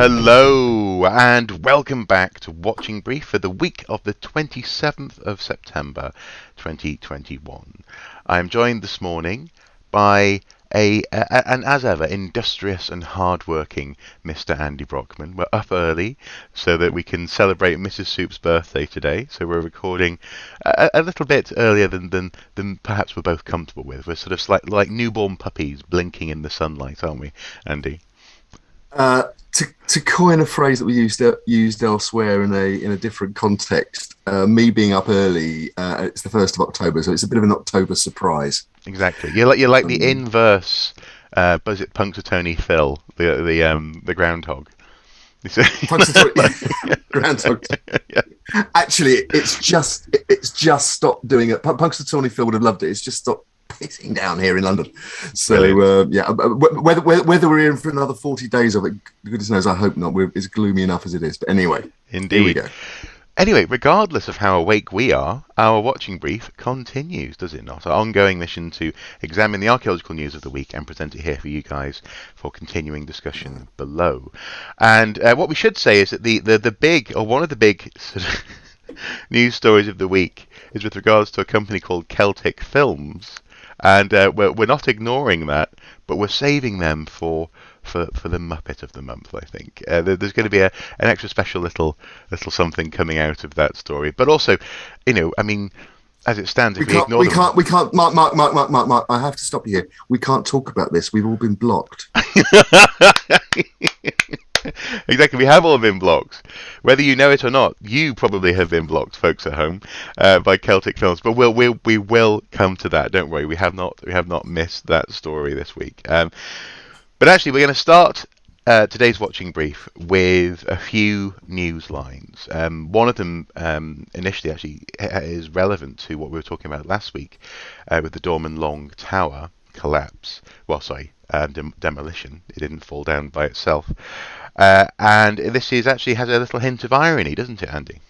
Hello and welcome back to Watching Brief for the week of the 27th of September 2021. I am joined this morning by an as ever industrious and hard-working Mr. Andy Brockman. We're up early so that we can celebrate Mrs. Soup's birthday today, so we're recording a little bit earlier than perhaps we're both comfortable with. We're sort of like newborn puppies blinking in the sunlight, aren't we, Andy? To coin a phrase that we used elsewhere in a different context, me being up early, it's the 1st of October, so it's a bit of an October surprise. Exactly. You're like the inverse. Was it Punxsutawney Phil, the groundhog? Punxsutawney groundhog. Yeah. Actually, it's just stopped doing it. Punxsutawney Phil would have loved it. It's just stopped pissing down here in London. So whether we're in for another 40 days of it, goodness knows, I hope not. It's gloomy enough as it is. But anyway, Indeed. Here we go. Anyway, regardless of how awake we are, our watching brief continues, does it not? Our ongoing mission to examine the archaeological news of the week and present it here for you guys for continuing discussion below. And what we should say is that the big, or one of the big sort of news stories of the week is with regards to a company called Celtic Films. And we're not ignoring that, but we're saving them for the Muppet of the month, I think. There's going to be an extra special little something coming out of that story. But also, I mean, as it stands, we can't. Mark, I have to stop you here. We can't talk about this. We've all been blocked. Exactly, we have all been blocked. Whether you know it or not, you probably have been blocked, folks at home, by Celtic Films. But we will come to that. Don't worry, we have not missed that story this week. But actually, we're going to start today's watching brief with a few news lines. One of them initially actually is relevant to what we were talking about last week with the Dorman Long Tower collapse. Demolition. It didn't fall down by itself. And this actually has a little hint of irony, doesn't it, Andy?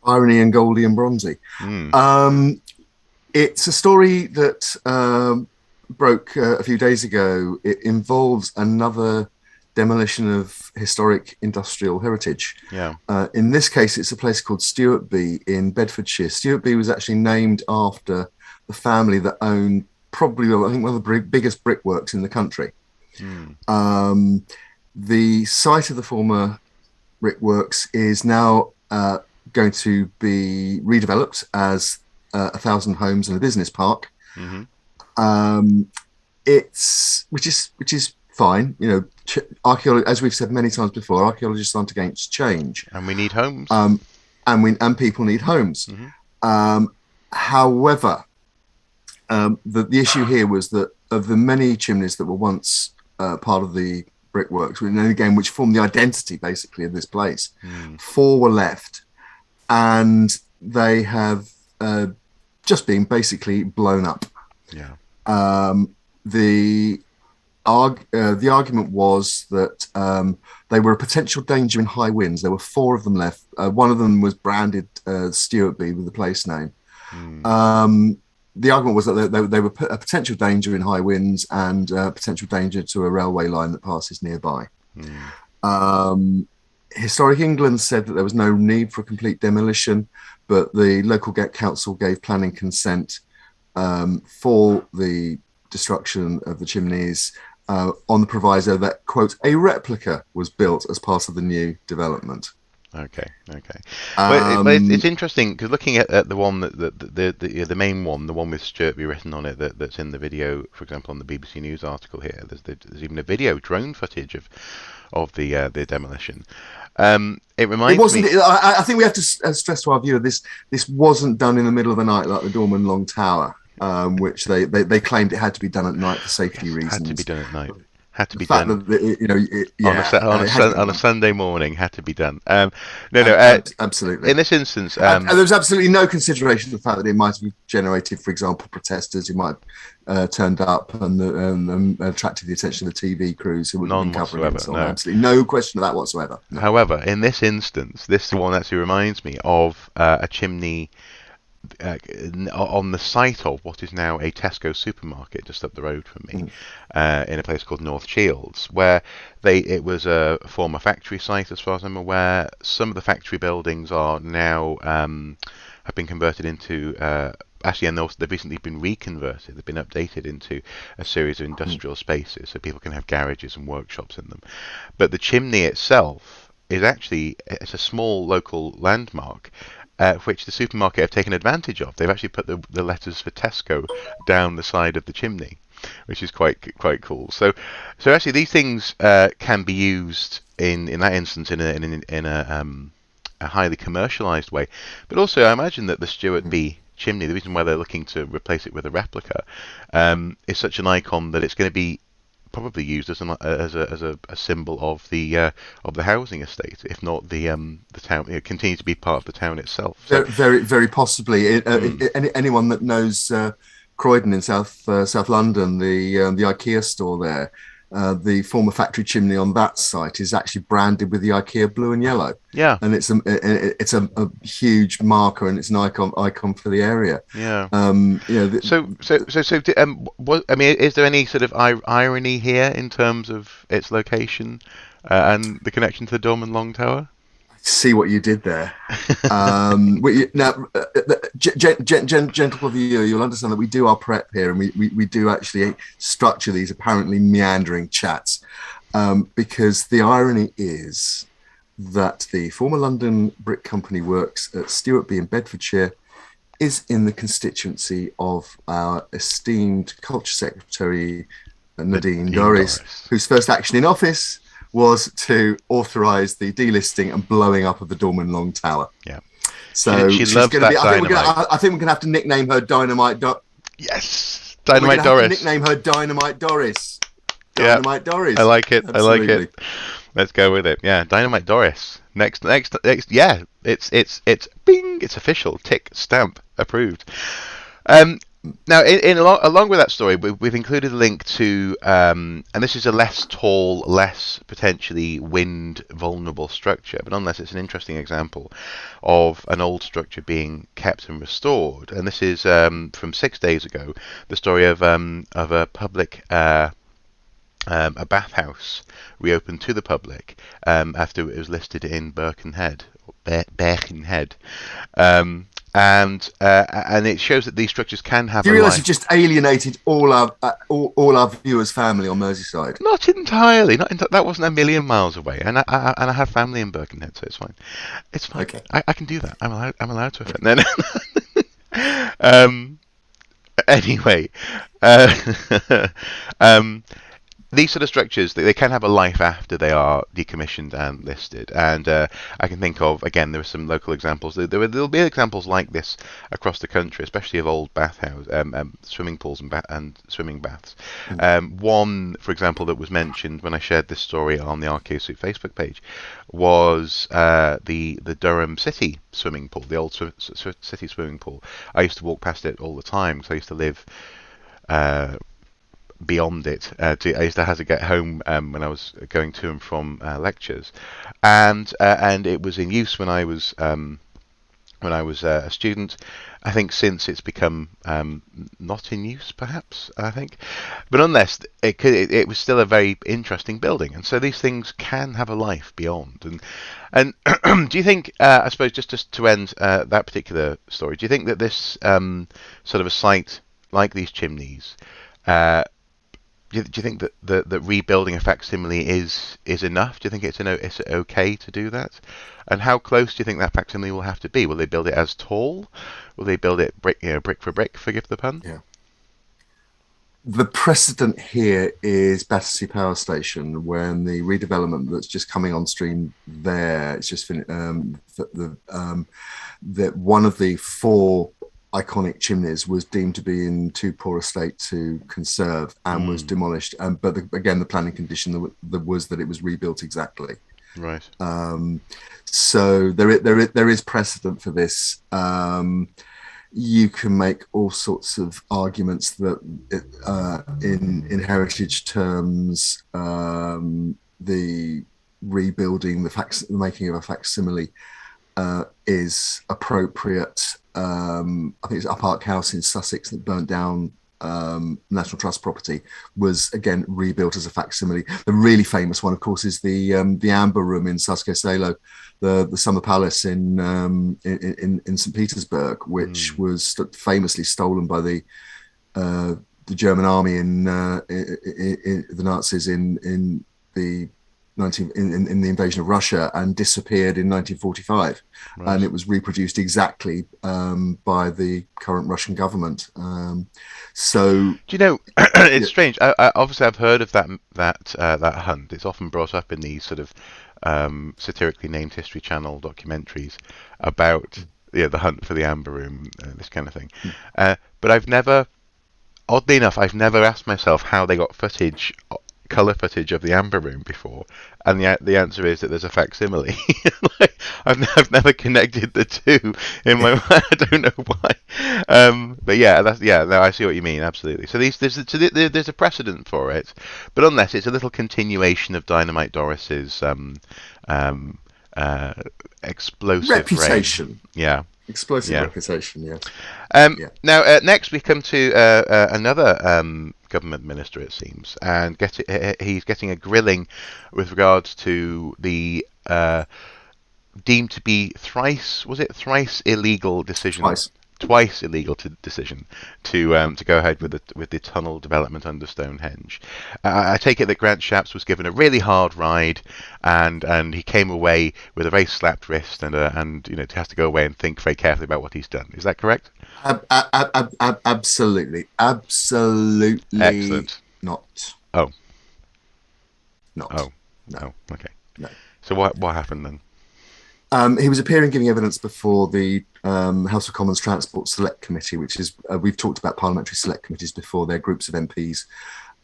Irony and Goldie and Bronzy. It's a story that broke a few days ago. It involves another demolition of historic industrial heritage. Yeah. In this case, it's a place called Stewartby in Bedfordshire. Stewartby was actually named after the family that owned probably, I think, one of the biggest brickworks in the country. The site of the former brickworks is now going to be redeveloped as 1,000 homes and a business park. Which is fine. Archaeology, as we've said many times before, archaeologists aren't against change, and we need homes. And people need homes. However, the issue here was that of the many chimneys that were once part of the brickworks, which formed the identity basically of this place, 4 were left, and they have just been basically blown up. Yeah. The argument was that they were a potential danger in high winds. There were 4 of them left. One of them was branded Stewartby with the place name. The argument was that they were a potential danger in high winds and potential danger to a railway line that passes nearby. Historic England said that there was no need for complete demolition, but the local council gave planning consent for the destruction of the chimneys on the proviso that, quote, a replica was built as part of the new development. Okay. But it's interesting because looking at the one the main one, the one with Stewartby written on it, that's in the video, for example, on the BBC News article here. There's even a video drone footage of the demolition. It reminds me. I think we have to stress to our viewer this wasn't done in the middle of the night like the Dorman Long Tower, which they claimed it had to be done at night for safety reasons. Had to be done at night. Had to be done. On a Sunday morning, had to be done. Absolutely. In this instance, and there was absolutely no consideration of the fact that it might have generated, for example, protesters who might have turned up and attracted the attention of the TV crews who would have been covering it. So absolutely no question of that whatsoever. No. However, in this instance, this one actually reminds me of a chimney on the site of what is now a Tesco supermarket just up the road from me, Mm. in a place called North Shields, where it was a former factory site, as far as I'm aware. Some of the factory buildings are now have been converted into. Actually, and they've recently been reconverted. They've been updated into a series of Mm. industrial spaces, so people can have garages and workshops in them. But the chimney itself is actually it's a small local landmark, which the supermarket have taken advantage of. They've actually put the letters for Tesco down the side of the chimney, which is quite cool. So actually these things can be used in that instance in a highly commercialized way. But also I imagine that the Mm. Stewartby chimney, the reason why they're looking to replace it with a replica, is such an icon that it's going to be probably used as a symbol of the housing estate, if not the town. It continue to be part of the town itself. So, Very possibly. mm, Anyone that knows Croydon in South London, the IKEA store there, the former factory chimney on that site is actually branded with the IKEA blue and yellow, yeah, and it's a huge marker and it's an icon for the area. yeah. You know, What, I mean, is there any sort of irony here in terms of its location and the connection to the Dorman Long Tower? see what you did there. Now, gentle viewer, you'll understand that we do our prep here, and we do actually structure these apparently meandering chats, because the irony is that the former London Brick Company works at Stewartby in Bedfordshire is in the constituency of our esteemed Culture Secretary Nadine Nadine Dorries, Dorris. whose first action in office was to authorise the delisting and blowing up of the Dorman Long Tower. Yeah, So she she's loves going to be. that dynamite. I think we're going to have to nickname her Dynamite. Yes, We're going Dynamite to have to Doris. nickname her Dynamite Doris. Yeah, Dynamite I Doris. like it. I like it. Absolutely. Let's go with it. Yeah, Dynamite Doris. Next. Yeah, it's bing. It's official. Tick stamp approved. Um, Now, along with that story, we've included a link to, and this is a less tall, less potentially wind vulnerable structure, but nonetheless, it's an interesting example of an old structure being kept and restored. And this is from 6 days ago, the story of a public. A bathhouse reopened to the public after it was listed in Birkenhead, Birkenhead, and it shows that these structures can have Do a you realise you've life. just alienated all our viewers' family on Merseyside? Not entirely. That wasn't a million miles away, and I have family in Birkenhead, so it's fine. It's fine. Okay. I can do that. I'm allowed to offend. Okay. Then, anyway, uh, um, these sort of structures they can have a life after they are decommissioned and listed, and I can think of again there are some local examples. There'll be examples like this across the country, especially of old bathhouses, swimming pools and swimming baths. Mm. One, for example, that was mentioned when I shared this story on the Archaeosoup Facebook page was the Durham City swimming pool, the old city swimming pool. I used to walk past it all the time because I used to live. Uh, Beyond it. I used to have to get home when I was going to and from lectures, and it was in use when I was a student. I think since it's become not in use, perhaps. I think, but nonetheless, it was still a very interesting building, and so these things can have a life beyond. And do you think? I suppose just to end that particular story, do you think that this sort of a site like these chimneys? Uh, do you think that that rebuilding a facsimile is enough? Do you think it's okay to do that? And how close do you think that facsimile will have to be? Will they build it as tall? Will they build it brick for brick? Forgive the pun. Yeah. The precedent here is Battersea Power Station, when the redevelopment that's just coming on stream there, it's just that one of the four iconic chimneys was deemed to be in too poor a state to conserve and was Mm, demolished. But again, the planning condition was that it was rebuilt exactly. right. So there is precedent for this. You can make all sorts of arguments that in heritage terms, the rebuilding, the making of a facsimile is appropriate. I think it's Up Ark House in Sussex that burnt down National Trust property, was again rebuilt as a facsimile. The really famous one, of course, is the Amber Room in Sasko-Selo, the Summer Palace in St. Petersburg, which was famously stolen by the German army in the Nazis in the in the invasion of Russia, and disappeared in 1945, right. And it was reproduced exactly by the current Russian government. So, do you know? It's strange. Obviously, I've heard of that hunt. It's often brought up in these sort of satirically named History Channel documentaries about the hunt for the Amber Room, this kind of thing. But I've never, oddly enough, asked myself how they got colour footage of the Amber Room before, and the answer is that there's a facsimile. Like, I've never connected the two in my mind. I don't know why. But no, I see what you mean, absolutely. So there's a precedent for it, but unless it's a little continuation of Dynamite Doris's explosive reputation. Reign. Yeah. Explosive reputation, yeah. Now, next we come to another government minister, it seems, and he's getting a grilling with regards to the deemed to be thrice illegal decision. Twice illegal decision to go ahead with the tunnel development under Stonehenge. I take it that Grant Shapps was given a really hard ride, and he came away with a very slapped wrist, and has to go away and think very carefully about what he's done. Is that correct? Absolutely. Excellent. Not. Oh. Not. Oh. No. Okay. No. So what happened then? He was appearing, giving evidence before the House of Commons Transport Select Committee, which is, we've talked about parliamentary select committees before. They're groups of MPs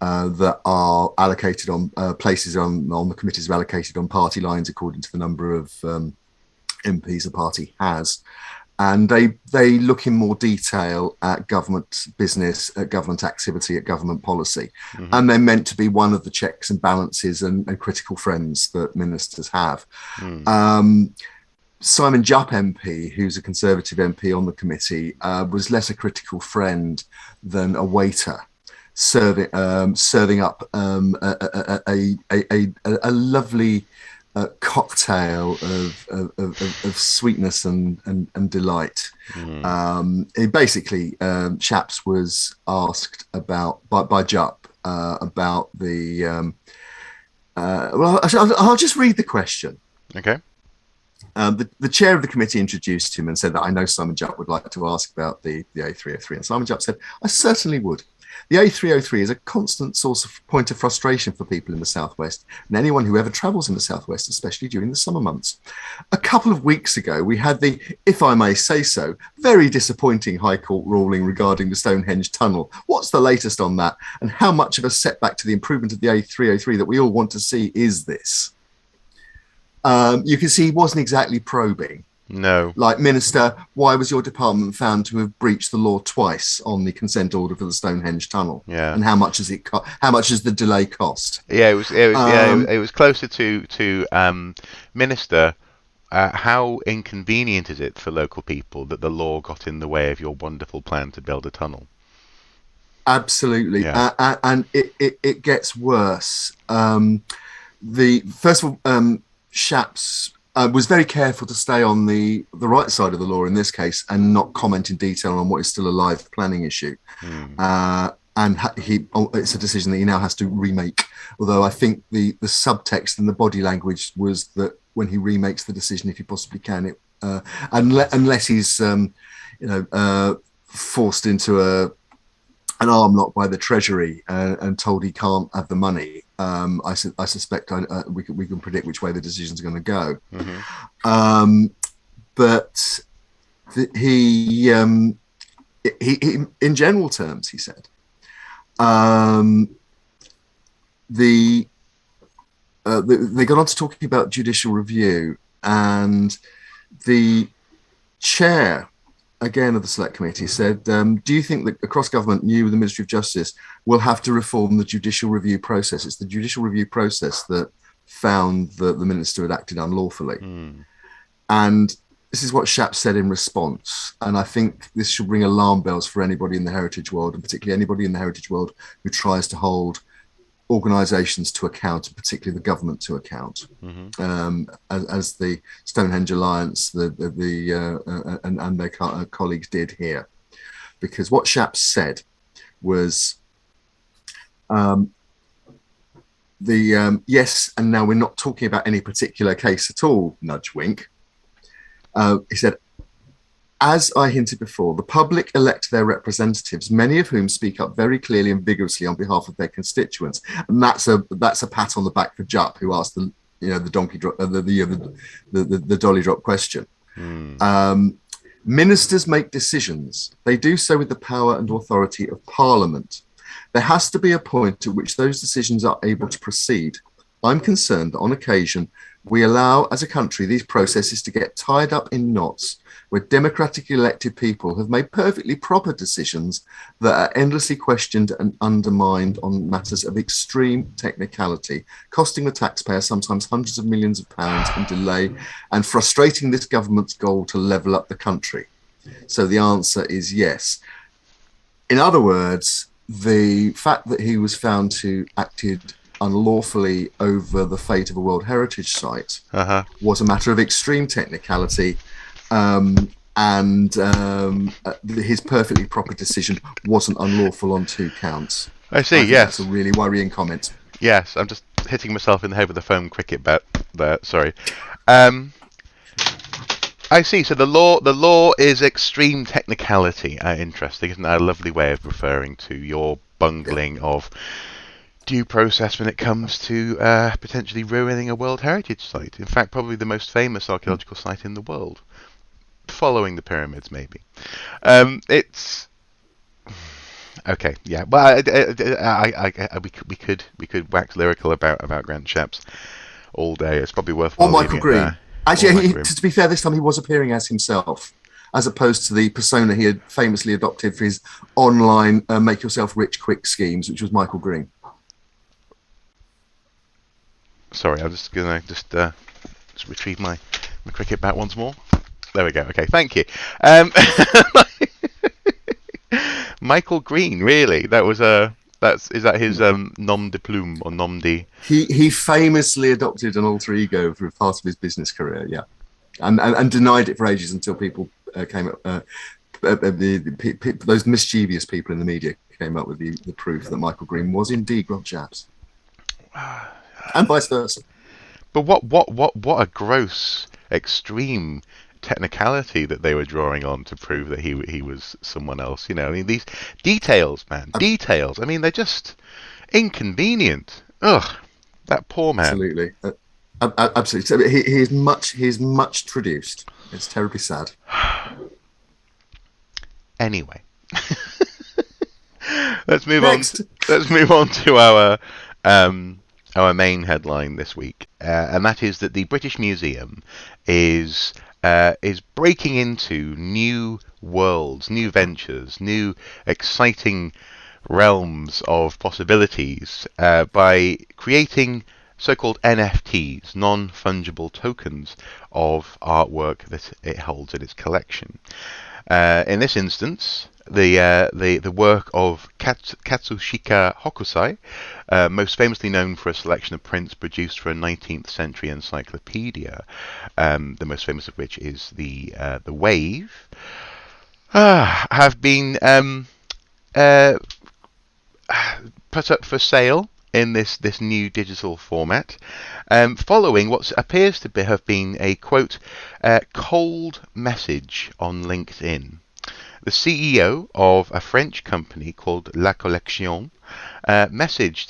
that are allocated on places on the committees are allocated on party lines according to the number of MPs a party has. And they look in more detail at government business, at government activity, at government policy. Mm-hmm. And they're meant to be one of the checks and balances and critical friends that ministers have. Mm. Simon Jupp MP, who's a Conservative MP on the committee, was less a critical friend than a waiter, serving up a lovely cocktail of sweetness and delight. Mm. Basically, Shapps was asked by Jupp about the. Well, I'll just read the question. Okay. The chair of the committee introduced him and said that I know Simon Jupp would like to ask about the A303. And Simon Jupp said, I certainly would. The A303 is a constant source of point of frustration for people in the Southwest and anyone who ever travels in the Southwest, especially during the summer months. A couple of weeks ago, we had the, if I may say so, very disappointing High Court ruling regarding the Stonehenge tunnel. What's the latest on that? And how much of a setback to the improvement of the A303 that we all want to see is this? You can see he wasn't exactly probing. No. Like, Minister, why was your department found to have breached the law twice on the consent order for the Stonehenge tunnel? Yeah. And how much has how much has the delay cost? Yeah, it was closer to Minister. How inconvenient is it for local people that the law got in the way of your wonderful plan to build a tunnel? Absolutely, yeah. And it gets worse. First of all, Shapps was very careful to stay on the right side of the law in this case and not comment in detail on what is still a live planning issue. And it's a decision that he now has to remake. Although I think the subtext and the body language was that when he remakes the decision, if he possibly can, unless he's forced into an arm lock by the Treasury and told he can't have the money. I suspect we can predict which way the decision's going to go. Mm-hmm. But he, in general terms, he said, they got on to talking about judicial review, and the chair, again, of the Select Committee said, do you think that across government, the Ministry of Justice will have to reform the judicial review process? It's the judicial review process that found that the minister had acted unlawfully. And this is what Shapps said in response, and I think this should ring alarm bells for anybody in the heritage world, and particularly anybody in the heritage world who tries to hold organisations to account, and particularly the government to account, Mm-hmm. as the Stonehenge Alliance, and their colleagues did here. Because what Shapps said was, yes, and now we're not talking about any particular case at all, nudge wink. He said, as I hinted before, the public elect their representatives, many of whom speak up very clearly and vigorously on behalf of their constituents. And that's a pat on the back for Jupp, who asked the donkey drop, the dolly drop question. Ministers make decisions. They do so with the power and authority of Parliament. There has to be a point at which those decisions are able to proceed. I'm concerned that on occasion we allow, as a country, these processes to get tied up in knots where democratically elected people have made perfectly proper decisions that are endlessly questioned and undermined on matters of extreme technicality, costing the taxpayer sometimes hundreds of millions of pounds in delay and frustrating this government's goal to level up the country. So the answer is yes. In other words, the fact that he was found to acted unlawfully over the fate of a World Heritage Site was a matter of extreme technicality, and his perfectly proper decision wasn't unlawful on 2 counts. I see. Yes, that's a really worrying comment. Yes, I'm just hitting myself in the head with a foam cricket bat there. Sorry. I see. So the law is extreme technicality. Interesting, isn't that a lovely way of referring to your bungling of due process when it comes to potentially ruining a World Heritage Site? In fact, probably the most famous archaeological site in the world, following the pyramids, maybe. It's okay. Yeah. Well, we could wax lyrical about Grant Shapps all day. It's probably worthwhile. Or Michael Green. Actually, to be fair, this time he was appearing as himself, as opposed to the persona he had famously adopted for his online make yourself rich quick schemes, which was Michael Green. Sorry, I'm just gonna just retrieve my cricket bat once more. There we go. Okay, thank you. Michael Green, really? That was is that his nom de plume or nom de? He famously adopted an alter ego for part of his business career, yeah, and denied it for ages until people came up. Those mischievous people in the media came up with the proof that Michael Green was indeed Grant Shapps, and vice versa. But what a gross, extreme technicality that they were drawing on to prove that he was someone else. You know, I mean, these details, man, details. I mean, they're just inconvenient. Ugh, that poor man. Absolutely, absolutely. He's much traduced. It's terribly sad. Anyway, let's move Next. on. Let's move on to our main headline this week, and that is that the British Museum is breaking into new worlds, new ventures, new exciting realms of possibilities by creating so-called NFTs, non-fungible tokens of artwork that it holds in its collection. In this instance, the work of Katsushika Hokusai, most famously known for a selection of prints produced for a 19th century encyclopedia, the most famous of which is the Wave, have been put up for sale in this new digital format, following what appears to have been a, quote, cold message on LinkedIn. The CEO of a French company called La Collection messaged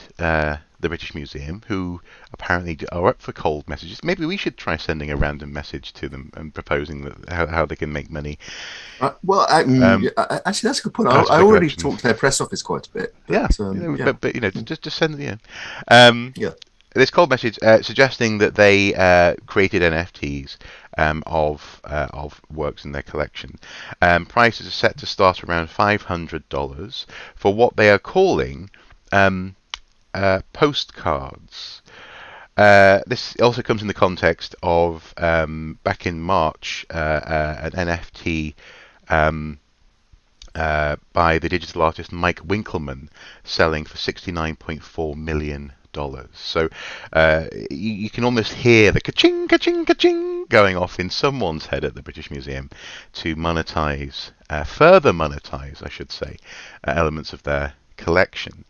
the British Museum, who apparently are up for cold messages. Maybe we should try sending a random message to them and proposing that how they can make money. Actually, that's a good point. I already talked to their press office quite a bit. But, but you know, just send this cold message suggesting that they created NFTs of works in their collection. Prices are set to start around $500 for what they are calling postcards. This also comes in the context of back in March, an NFT by the digital artist Mike Winkelmann selling for $69.4 million. So you can almost hear the ka-ching, ka-ching, ka-ching going off in someone's head at the British Museum to monetize, further monetize, I should say, elements of their collection.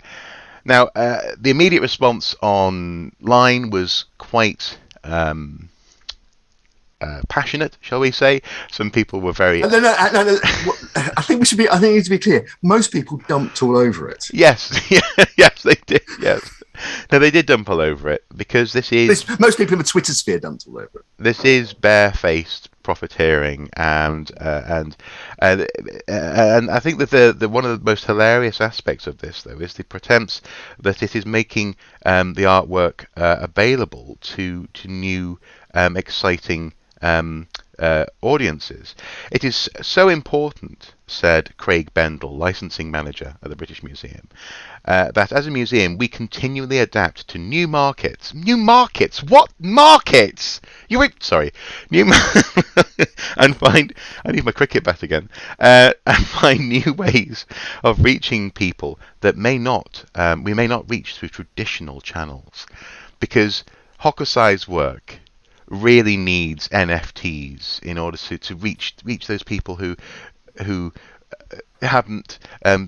Now, the immediate response online was quite passionate, shall we say? Some people were very No. I think we should be. I think it needs to be clear. Most people dumped all over it. yes, yes, they did. Yes, no, they did dump all over it because Most people in the Twitter sphere dumped all over it. this is barefaced profiteering, and I think that the one of the most hilarious aspects of this, though, is the pretense that it is making the artwork available to new exciting audiences. It is so important, said Craig Bendel, licensing manager at the British Museum, that as a museum we continually adapt to new markets. New markets? What markets? Sorry. And find. I need my cricket bat again. And find new ways of reaching people that we may not reach through traditional channels, because Hokusai's work really needs NFTs in order to reach those people who haven't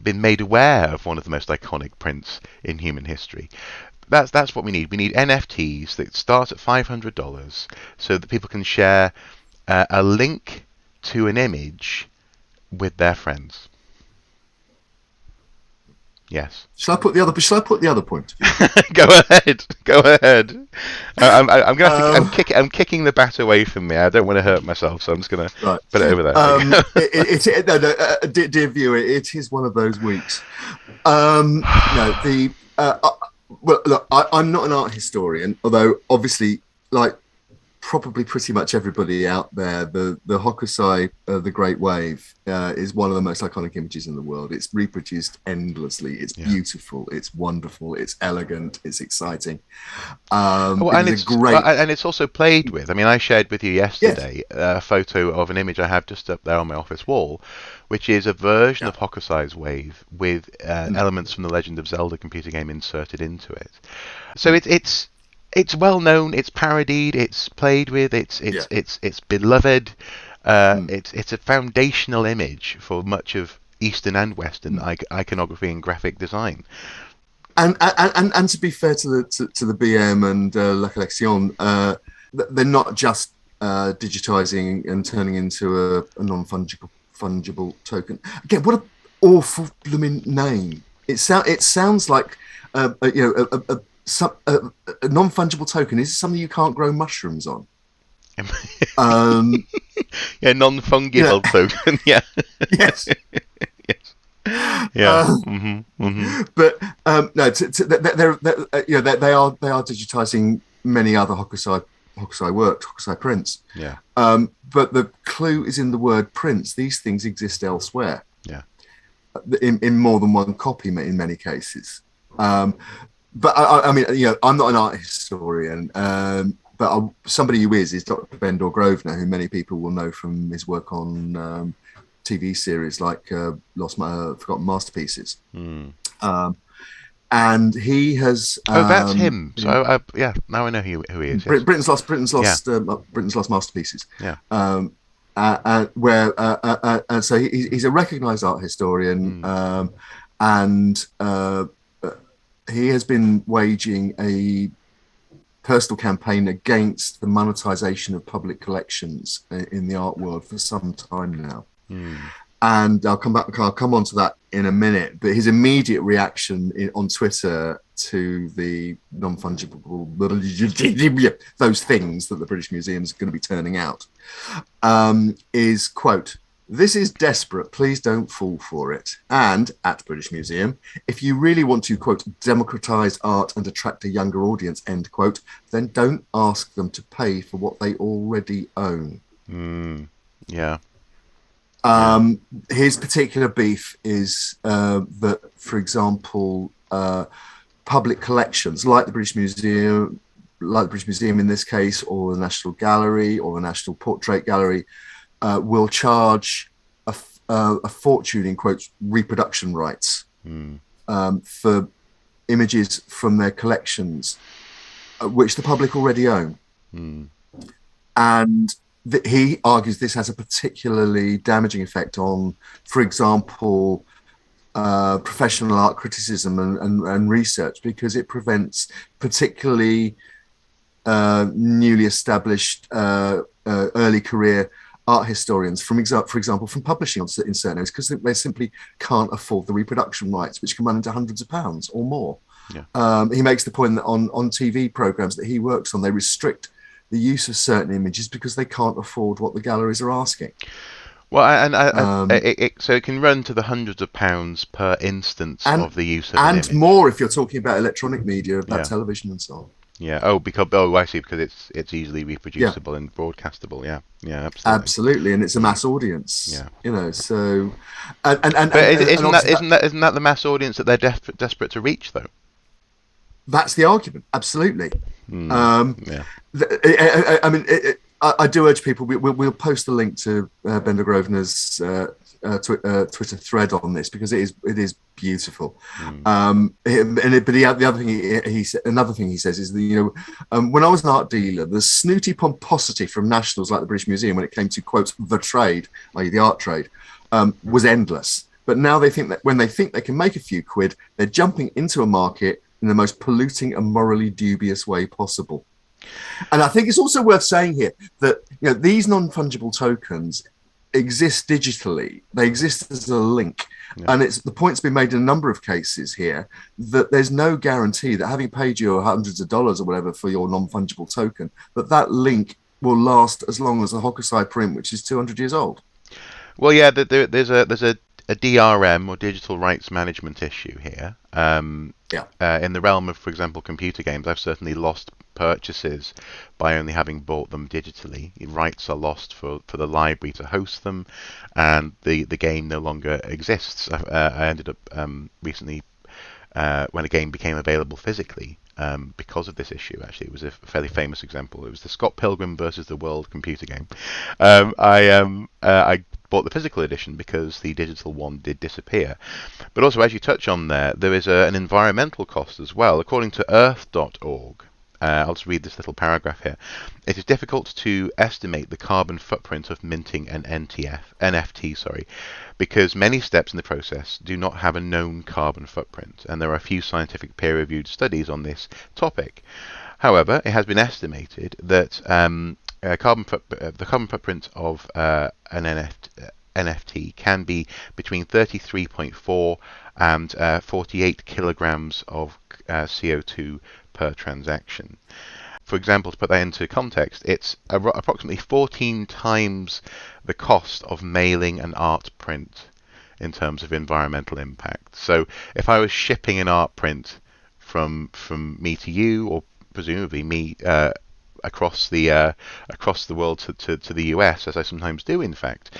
been made aware of one of the most iconic prints in human history. That's what we need. We need NFTs that start at $500 so that people can share a link to an image with their friends. Yes. Shall I put the other point? Go ahead. I'm gonna have to, I'm kicking the bat away from me. I don't want to hurt myself, so I'm just gonna put it over there. Dear viewer, it is one of those weeks. Well, look, I'm not an art historian, although obviously, like probably pretty much everybody out there, the Hokusai, the Great Wave, is one of the most iconic images in the world. It's reproduced endlessly. It's beautiful. It's wonderful. It's elegant. It's exciting. And it's also played with. I mean, I shared with you yesterday a photo of an image I have just up there on my office wall, which is a version of Hokusai's Wave with elements from the Legend of Zelda computer game inserted into it. So it's well known, it's parodied, it's played with, it's beloved. It's a foundational image for much of Eastern and Western iconography and graphic design. And to be fair to the BM and La Collection, they're not just digitizing and turning into a non-fungible token. Again, what an awful blooming name! It sounds like a non-fungible token. Is something you can't grow mushrooms on. Non-fungible token. Yeah. Yes. Yes. Yeah. But no, they are digitizing many other Hokusai works, Hokusai prints. Yeah. But the clue is in the word prints. These things exist elsewhere. Yeah. In more than one copy in many cases. But I mean, I'm not an art historian, but somebody who is Dr. Bendor Grosvenor, who many people will know from his work on TV series like Forgotten Masterpieces. And he has. That's him. So now I know who he is. Yes. Britain's Lost Masterpieces. Yeah. So he's a recognised art historian, and he has been waging a personal campaign against the monetization of public collections in the art world for some time now. And I'll come on to that in a minute. But his immediate reaction on Twitter to the non-fungible, those things that the British Museum is going to be turning out, is, quote, "This is desperate. Please don't fall for it. And at British Museum, if you really want to, quote, democratize art and attract a younger audience, end quote, then don't ask them to pay for what they already own." Yeah. His particular beef is that, for example, public collections like the British Museum, like the British Museum in this case, or the National Gallery or the National Portrait Gallery, will charge a fortune, in quotes, reproduction rights for images from their collections, which the public already own. And he argues this has a particularly damaging effect on, for example, professional art criticism and research, because it prevents particularly newly established early career art historians, for example, from publishing in certain areas, because they simply can't afford the reproduction rights, which can run into hundreds of pounds or more. Yeah. He makes the point that on TV programs that he works on, they restrict the use of certain images because they can't afford what the galleries are asking. Well, so it can run to the hundreds of pounds per instance of the use of an and image. more if you're talking about electronic media, about Yeah. television and so on. Yeah. I see, because it's easily reproducible and broadcastable. Yeah. Yeah. Absolutely, and it's a mass audience. Yeah. You know, so But isn't that the mass audience that they're desperate to reach, though? That's the argument. Absolutely. Yeah. I mean, I do urge people. We'll post the link to Bender Grosvenor's Twitter thread on this, because it is beautiful. But the other thing another thing he says is that, when I was an art dealer, the snooty pomposity from nationals like the British Museum when it came to, quotes, the trade, i.e. the art trade, was endless. But now they think that when they think they can make a few quid, they're jumping into a market in the most polluting and morally dubious way possible. And I think it's also worth saying here that these non-fungible tokens exist digitally. They exist as a link. And the point's been made in a number of cases here that there's no guarantee that, having paid you hundreds of dollars or whatever for your non-fungible token, that link will last as long as a Hokusai print, which is 200 years old. Well, yeah, there's a DRM, or digital rights management, issue here. In the realm of, for example, computer games, I've certainly lost purchases by only having bought them digitally. Rights are lost for the library to host them, and the game no longer exists. I ended up recently, when a game became available physically, because of this issue. Actually, it was a fairly famous example. It was the Scott Pilgrim versus the World computer game. I bought the physical edition because the digital one did disappear. But also, as you touch on there is an environmental cost as well. According to earth.org, I'll just read this little paragraph here. It is difficult to estimate the carbon footprint of minting an NFT, because many steps in the process do not have a known carbon footprint, and there are few scientific peer-reviewed studies on this topic. However, it has been estimated that the carbon footprint of an NFT can be between 33.4 and 48 kilograms of CO2 per transaction. For example, to put that into context, it's approximately 14 times the cost of mailing an art print in terms of environmental impact. So if I was shipping an art print from me to you, or presumably me across the world to the US, as I sometimes do, in fact,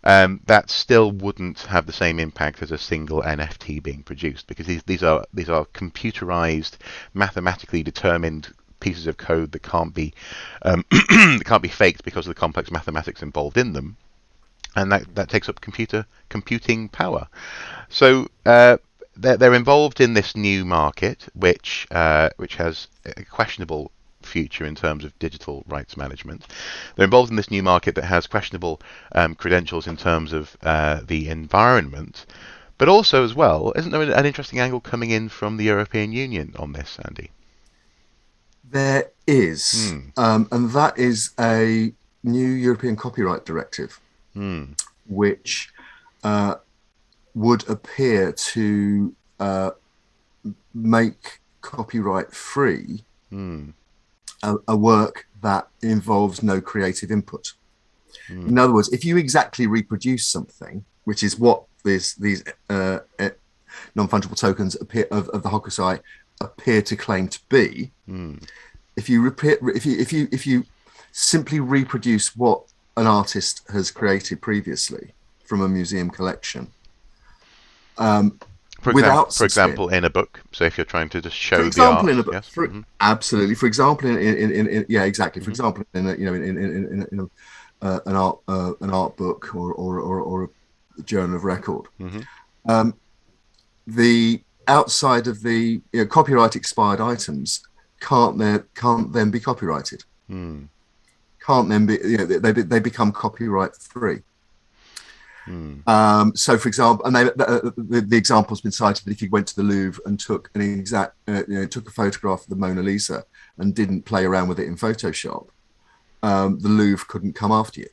that still wouldn't have the same impact as a single NFT being produced, because these are computerized, mathematically determined pieces of code that can't be that can't be faked because of the complex mathematics involved in them, and that takes up computing power. So they're involved in this new market, which has a questionable future in terms of digital rights management. They're involved in this new market that has questionable credentials in terms of the environment, but also, as well, isn't there an interesting angle coming in from the European Union on this, Andy? There is, and that is a new European copyright directive, which would appear to make copyright free a work that involves no creative input. In other words, if you exactly reproduce something, which is what these non-fungible tokens of the Hokusai appear to claim to be, if you simply reproduce what an artist has created previously from a museum collection, without For some spin. example, in a book. So if you're trying to just For show the example, art, yes. absolutely. For example, yeah, exactly. For Hmm. example, an art book or a journal of record. Hmm. Um, the outside of the copyright expired items can't then be copyrighted. Mm. Can't then be they become copyright free. Mm. So, for example, and the example's been cited that if you went to the Louvre and took took a photograph of the Mona Lisa and didn't play around with it in Photoshop, the Louvre couldn't come after you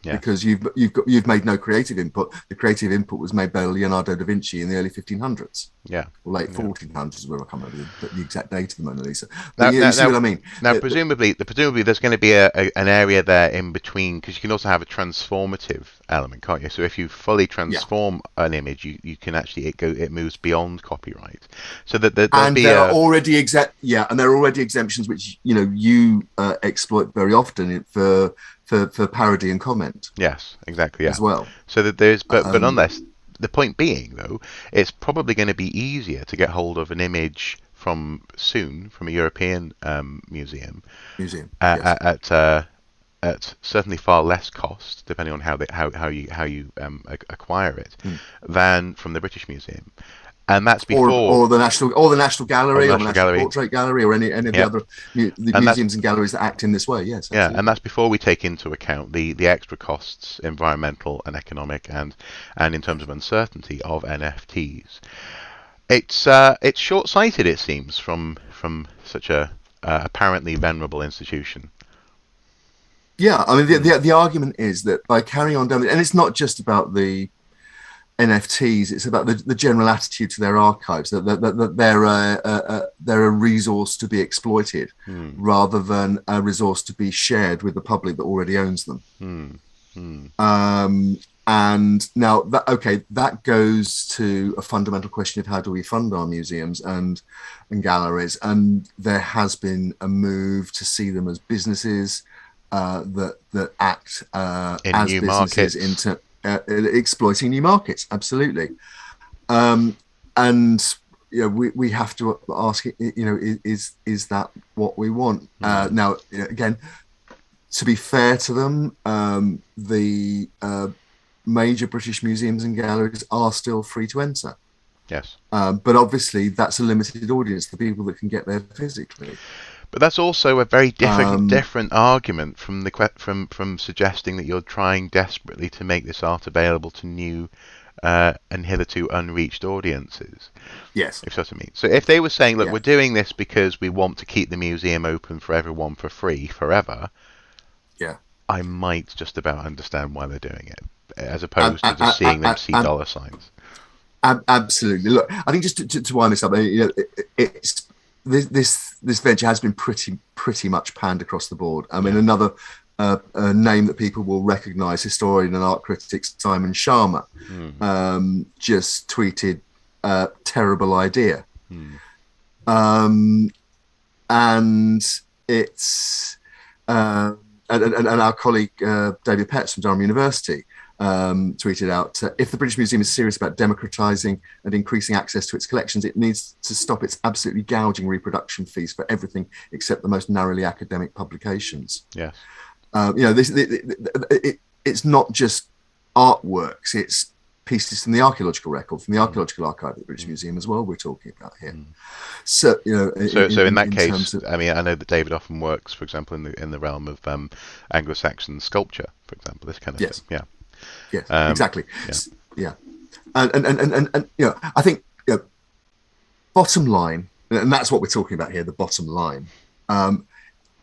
Yes. because you've made no creative input. The creative input was made by Leonardo da Vinci in the early 1500s. Yeah. Or late Yeah. 1400s, where I can't remember the exact date of the Mona Lisa. But Now, yeah, now, you see now, what I mean? now, presumably, there's going to be an area there in between because you can also have a transformative element, can't you? So if you fully Yeah. transform an image, you can actually it moves beyond copyright. So that there'll And be there are a already and there are already exemptions which you exploit very often for parody and comment yes, exactly, yeah. as well. So that there's but Um, unless the point being though, it's probably going to be easier to get hold of an image from a European museum Museum, uh, yes. at at, uh, at certainly far less cost, depending on how you acquire it, Mm. than from the British Museum, and that's or before or the National or the Gallery or the National National Gallery. Portrait Gallery or any of the Yep, other the and that's museums and galleries that act in this way. Yes, yeah, and absolutely. that's before we take into account the extra costs, environmental and economic, and in terms Yes. of uncertainty of NFTs. It's short-sighted, it seems, from such a apparently venerable institution. Yeah, I mean Hmm. the argument is that by carrying on down, and it's not just about the NFTs, it's about the general attitude to their archives that they're a resource to be exploited Hmm. rather than a resource to be shared with the public that already owns them. Hmm. Hmm. Um, and now that goes to a fundamental question of how do we fund our museums and galleries, and there has been a move to see them as businesses that act In as new businesses markets. into exploiting new markets. Absolutely. Um, and we have to ask, is that what we want? Hmm. Now, again, to be fair to them, the major British museums and galleries are still free to enter. Yes. But obviously, that's a limited audience, the people that can get there physically. But that's also a very Um, different argument from from suggesting that you're trying desperately to make this art available to new and hitherto unreached audiences. yes, If that's what I mean. So if they were saying, look, yeah, we're doing this because we want to keep the museum open for everyone for free forever, yeah. I might just about understand why they're doing it, as Ab- opposed to just seeing them see dollar signs. Absolutely. Look, I think just to wind this up, it's this venture has been pretty much panned across the board. I mean, Yeah. another name that people will recognise, historian and art critic Simon Sharma, Hmm. just tweeted, "Terrible idea," Hmm. um, and it's uh, and our colleague David Petts from Durham University tweeted out, if the British Museum is serious about democratising and increasing access to its collections, it needs to stop its absolutely gouging reproduction fees for everything except the most narrowly academic publications. Yes. It's not just artworks, it's pieces from the archaeological record, from the Hmm. archaeological archive at the British Hmm. Museum as well, we're talking about here. Hmm. So, So in that in case, terms of, I mean, I know that David often works, for example, in the realm of Anglo-Saxon sculpture, for example, this kind of thing. yes, Yeah. yes, Um, exactly. yeah. Yeah. And I think bottom line, and that's what we're talking about here, the bottom line. Um,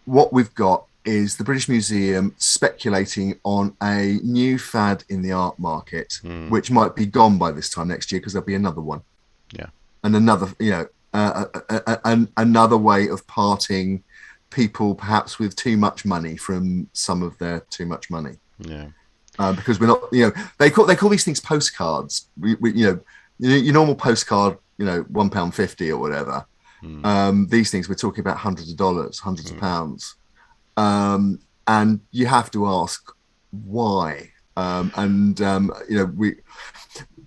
what we've got is the British Museum speculating on a new fad in the art market, Hmm. which might be gone by this time next year because there'll be another one Yeah. and another, another way of parting people perhaps with too much money from some of their too much money. Yeah. Because we're not, they call these things postcards. Your normal postcard, £1.50 or whatever. Hmm. These things we're talking about hundreds of dollars, hundreds of Hmm. pounds, and you have to ask why. We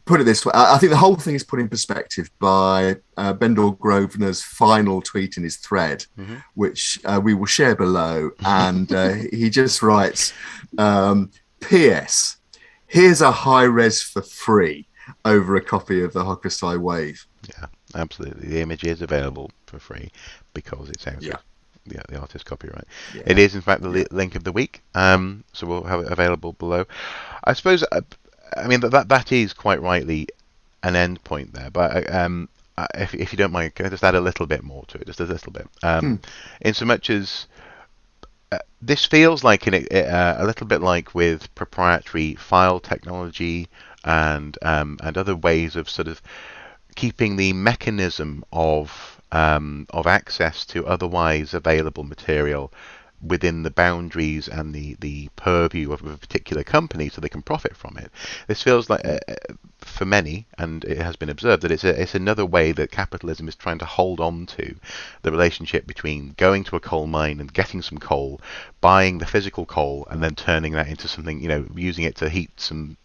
put it this way, I think the whole thing is put in perspective by Bendor Grosvenor's final tweet in his thread, Hmm. which we will share below. And he just writes, P.S. Here's a high res for free over a copy of the Hokusai Wave. Yeah, absolutely. The image is available for free because it's out of Yeah, the artist copyright. It yeah, is, in fact, the yeah, link of the week. So we'll have it available below. I suppose. I mean that is quite rightly an end point there, but if you don't mind, can I just add a little bit more to it, just a little bit? mm, In so much as this feels like a little bit like with proprietary file technology and other ways of sort of keeping the mechanism of access to otherwise available material within the boundaries and the purview of a particular company so they can profit from it. This feels like, for many, and it has been observed, that it's another way that capitalism is trying to hold on to the relationship between going to a coal mine and getting some coal, buying the physical coal, and then turning that into something, using it to heat some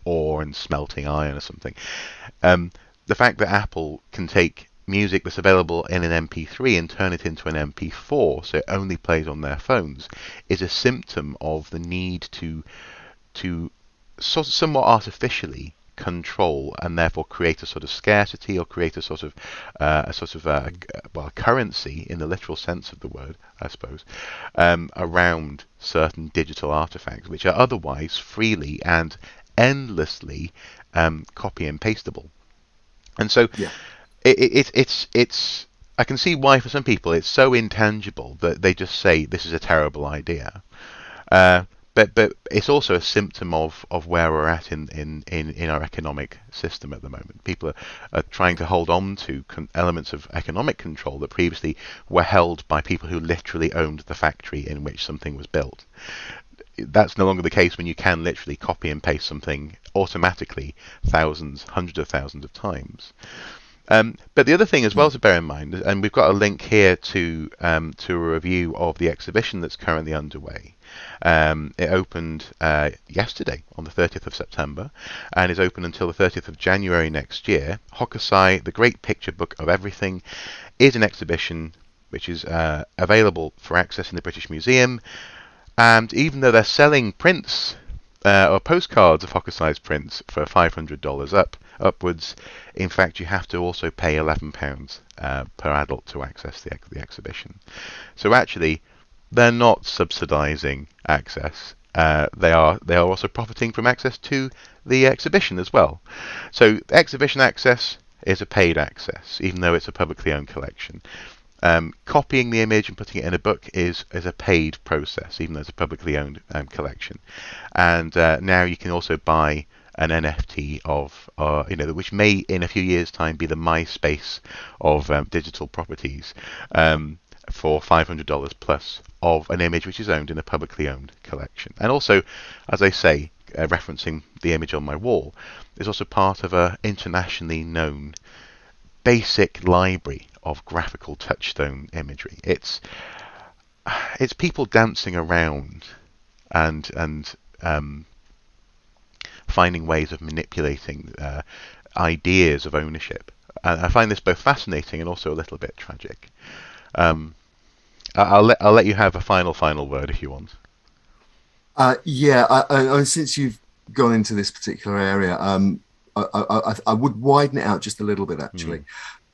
ore and smelting iron or something. The fact that Apple can take music that's available in an MP3 and turn it into an MP4 so it only plays on their phones is a symptom of the need to somewhat artificially control and therefore create a sort of scarcity or create a currency in the literal sense of the word, I suppose, around certain digital artifacts which are otherwise freely and endlessly copy and pastable. And so yeah. it's I can see why for some people it's so intangible that they just say this is a terrible idea. Uh, but it's also a symptom of where we're at in our economic system at the moment. People are trying to hold on to elements of economic control that previously were held by people who literally owned the factory in which something was built. That's no longer the case when you can literally copy and paste something automatically thousands, hundreds of thousands of times. But the other thing as well Mm. to bear in mind, and we've got a link here to a review of the exhibition that's currently underway. It opened yesterday on the 30th of September and is open until the 30th of January next year. Hokusai, the Great Picture Book of Everything, is an exhibition which is available for access in the British Museum. And even though they're selling prints or postcards of Hokusai's prints for $500 upwards, in fact, you have to also pay £11 per adult to access the exhibition. So actually, they're not subsidising access. They are also profiting from access to the exhibition as well. So exhibition access is a paid access, even though it's a publicly owned collection. Copying the image and putting it in a book is a paid process, even though it's a publicly owned collection. And now you can also buy an NFT of, which may in a few years' time be the MySpace of digital properties, for $500 plus of an image which is owned in a publicly owned collection. And also, as I say, referencing the image on my wall, is also part of a internationally known basic library of graphical touchstone imagery. It's people dancing around and finding ways of manipulating ideas of ownership. And I find this both fascinating and also a little bit tragic. Um, I'll let you have a final word if you want. Yeah, since you've gone into this particular area, I would widen it out just a little bit, Mm, actually.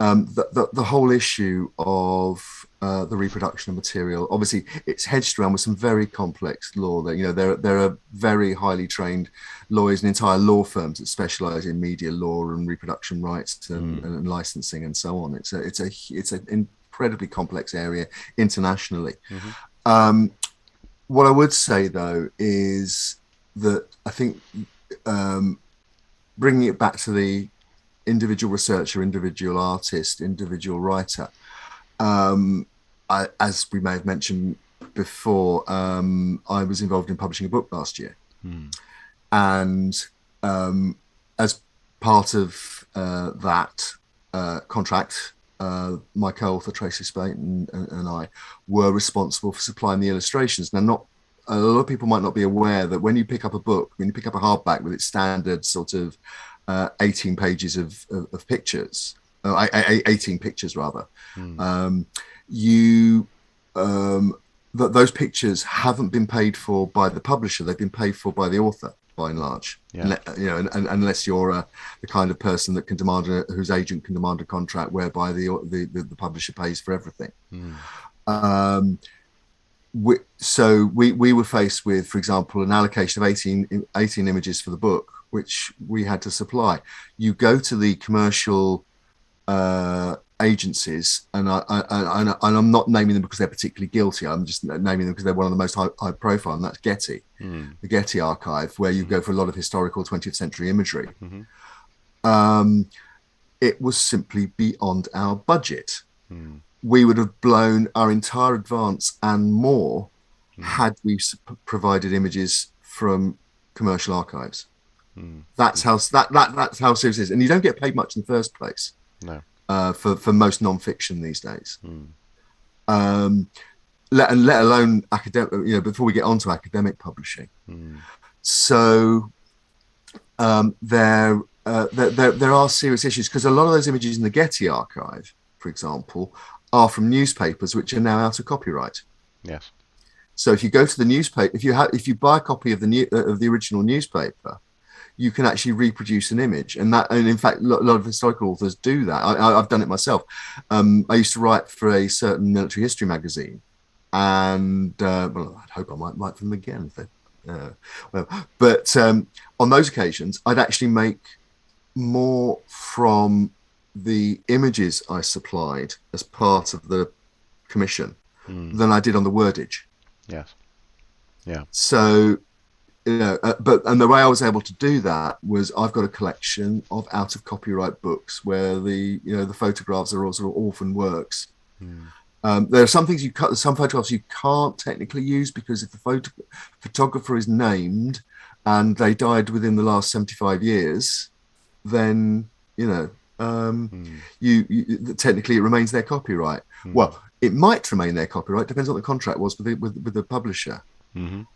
The whole issue of the reproduction of material, obviously, it's hedged around with some very complex law. That there are very highly trained lawyers and entire law firms that specialize in media law and reproduction rights mm, and licensing and so on. It's an incredibly complex area internationally. mhm, Um, what I would say though is that I think um, bringing it back to the individual researcher, individual artist, individual writer, um, as we may have mentioned before, I was involved in publishing a book last year, mm, and as part of that contract, my co-author Tracy Spate and I were responsible for supplying the illustrations. Now, not a lot of people might not be aware that when you pick up a book, when you pick up a hardback with its standard sort of 18 pages of pictures, 18 pictures rather. You those pictures haven't been paid for by the publisher; they've been paid for by the author, by and large. Yeah. And unless you're the kind of person that can demand whose agent can demand a contract whereby the publisher pays for everything. So we were faced with, for example, an allocation of 18 images for the book, which we had to supply. You go to the commercial agencies, and I'm not naming them because they're particularly guilty. I'm just naming them because they're one of the most high profile, and that's Getty, the Getty archive, where you go for a lot of historical 20th century imagery. It was simply beyond our budget. We would have blown our entire advance and more had we provided images from commercial archives. That's how that's how serious it is, and you don't get paid much in the first place. No. For most non-fiction these days, let alone academic. Before we get on to academic publishing, so there are serious issues, because a lot of those images in the Getty archive, for example, are from newspapers which are now out of copyright. Yes. So if you go to the newspaper, if you buy a copy of the original newspaper, you can actually reproduce an image, and in fact, a lot of historical authors do that. I've done it myself. I used to write for a certain military history magazine, and well, I'd hope I might write for them again. But on those occasions, I'd actually make more from the images I supplied as part of the commission than I did on the wordage. Yes. Yeah. So. And the way I was able to do that was, I've got a collection of out of copyright books where the photographs are all sort of orphan works. There are some things some photographs you can't technically use, because if the photographer is named and they died within the last 75 years, then technically it remains their copyright. Well, it might remain their copyright, depends on what the contract was with the publisher. And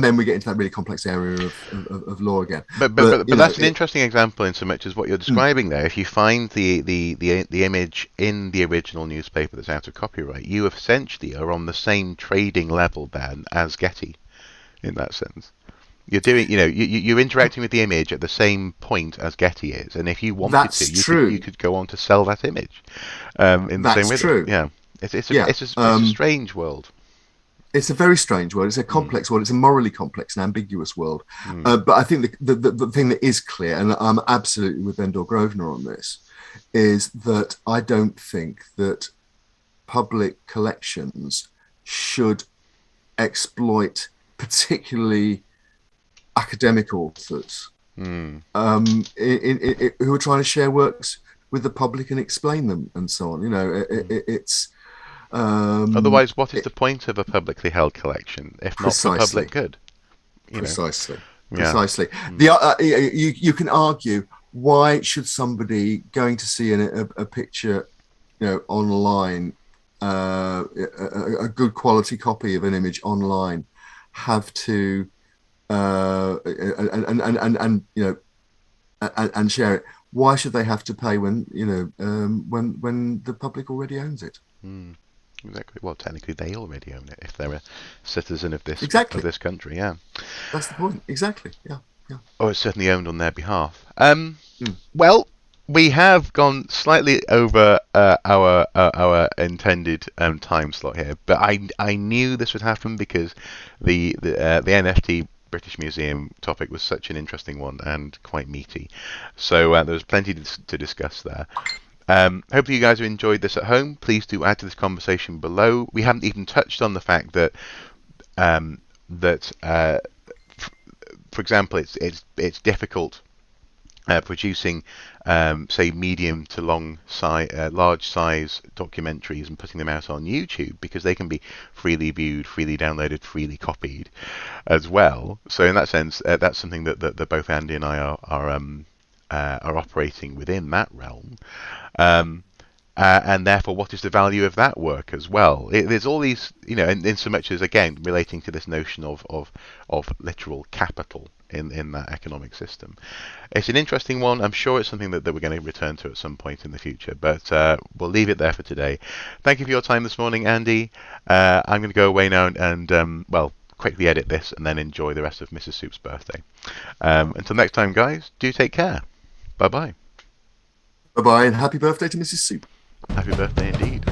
then we get into that really complex area of law again. But that's an interesting example in so much as what you're describing there. If you find the image in the original newspaper that's out of copyright, you essentially are on the same trading level then as Getty, in that sense. You're doing, you're interacting with the image at the same point as Getty is, and if you wanted you could go on to sell that image. In the same way. True. Yeah, it's a strange world. It's a very strange world. It's a complex world. It's a morally complex and ambiguous world. But I think the thing that is clear, and I'm absolutely with Endor Grosvenor on this, is that I don't think that public collections should exploit particularly academic authors who are trying to share works with the public and explain them and so on. It's... Otherwise, what is the point of a publicly held collection if not for public good? Precisely. Yeah. You can argue, why should somebody going to see a picture, online, a good quality copy of an image online, have to and share it? Why should they have to pay when the public already owns it? Exactly. Well, technically, they already own it if they're a citizen of this country. Yeah, that's the point. Exactly. Yeah. Or it's certainly owned on their behalf. Well, we have gone slightly over our intended time slot here, but I knew this would happen because the NFT British Museum topic was such an interesting one and quite meaty. So there was plenty to discuss there. Hopefully you guys have enjoyed this at home. Please do add to this conversation below. We haven't even touched on the fact that for example, it's difficult producing, say, medium to large size documentaries and putting them out on YouTube, because they can be freely viewed, freely downloaded, freely copied as well. So in that sense, that's something that both Andy and I are operating within that realm. And therefore, what is the value of that work as well? There's all these, in so much as, again, relating to this notion of literal capital in that economic system. It's an interesting one. I'm sure it's something that we're going to return to at some point in the future, but we'll leave it there for today. Thank you for your time this morning, Andy. I'm going to go away now and well, quickly edit this and then enjoy the rest of Mrs. Soup's birthday. Until next time, guys, do take care. Bye-bye. Bye bye, and happy birthday to Mrs. Soup. Happy birthday indeed.